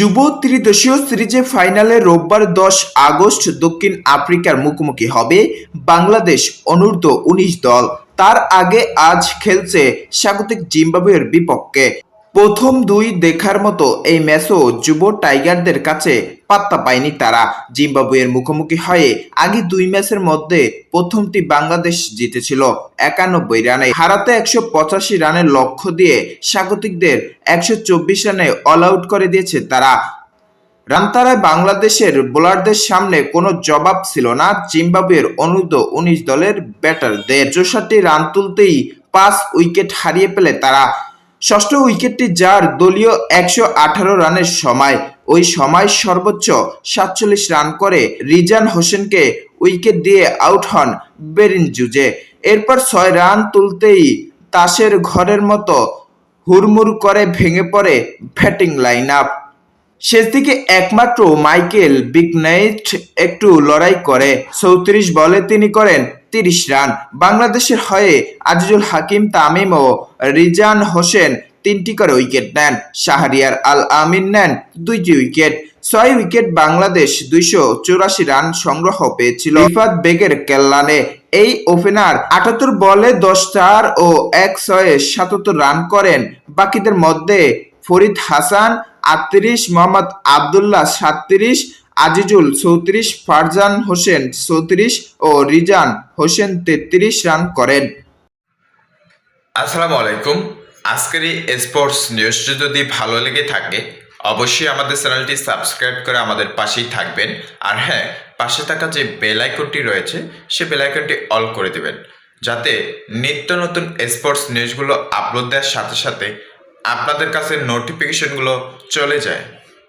যুব ত্রিদেশীয় সিরিজে ফাইনালে রোববার 10 আগস্ট দক্ষিণ আফ্রিকার মুখোমুখি হবে বাংলাদেশ অনূর্ধ্ব-19 দল। তার আগে আজ খেলছে স্বাগতিক জিম্বাবুয়ের বিপক্ষে। প্রথম দুই দেখার মতো এই ম্যাচও যুব টাইগারদের কাছে পাত্তা পায়নি তারা। জিম্বাবুয়ের মুখোমুখি হয়ে আগে দুই ম্যাচের মধ্যে প্রথমটি বাংলাদেশ জিতেছিল 91 রানে। হারাতে 185 রানের লক্ষ্য দিয়ে স্বাগতিকদের 124 রানে অল আউট করে দিয়েছে তারা। রানতারায় বাংলাদেশের বোলারদের সামনে কোনো জবাব ছিল না জিম্বাবুয়ের অনূর্ধ্ব-19 দলের ব্যাটারদের। 64 রান তুলতেই 5 উইকেট হারিয়ে ফেলে তারা। ষষ্ঠ উইকেটটি যার দলীয় 118 রানের সময়, ওই সময় সর্বোচ্চ 47 রান করে রিজান হোসেনকে উইকেট দিয়ে আউট হন বেরিনজুজে। এরপর 6 রান তুলতেই তাসের ঘরের মতো হুড়মুড় করে ভেঙে পড়ে ব্যাটিং লাইন আপ। শেষ দিকে একমাত্র মাইকেল বিগনাইট একটু লড়াই করে 34 বলে তিনি করেন 30 রান। বাংলাদেশের হয়ে আজিজুল হাকিম তামিম ও রিজান হোসেন 3টি করে উইকেট নেন। শাহরিয়ার আল আমিন নেন 2টি উইকেট। 6 উইকেট বাংলাদেশ 284 রান সংগ্রহ পেয়েছিল রিফাত বেগের কল্যাণে। এই ওপেনার 78 বলে 10 ও 1/6 77 রান করেন। বাকিদের মধ্যে ফরিদ হাসান 38, মোহাম্মদ আবদুল্লাহ 37, আজিজুল 34, ফারজান হোসেন 34 ও রিজান হোসেন 33 রান করেন। আসসালামু আলাইকুম। আজকের এই স্পোর্টস নিউজটি যদি ভালো লেগে থাকে অবশ্যই আমাদের চ্যানেলটি সাবস্ক্রাইব করে আমাদের পাশেই থাকবেন। আর হ্যাঁ, পাশে থাকা যে বেল আইকনটি রয়েছে সে বেল আইকনটি অল করে দেবেন, যাতে নিত্য নতুন স্পোর্টস নিউজগুলো আপলোড দেওয়ার সাথে সাথে আপনাদের কাছে নোটিফিকেশনগুলো চলে যায়।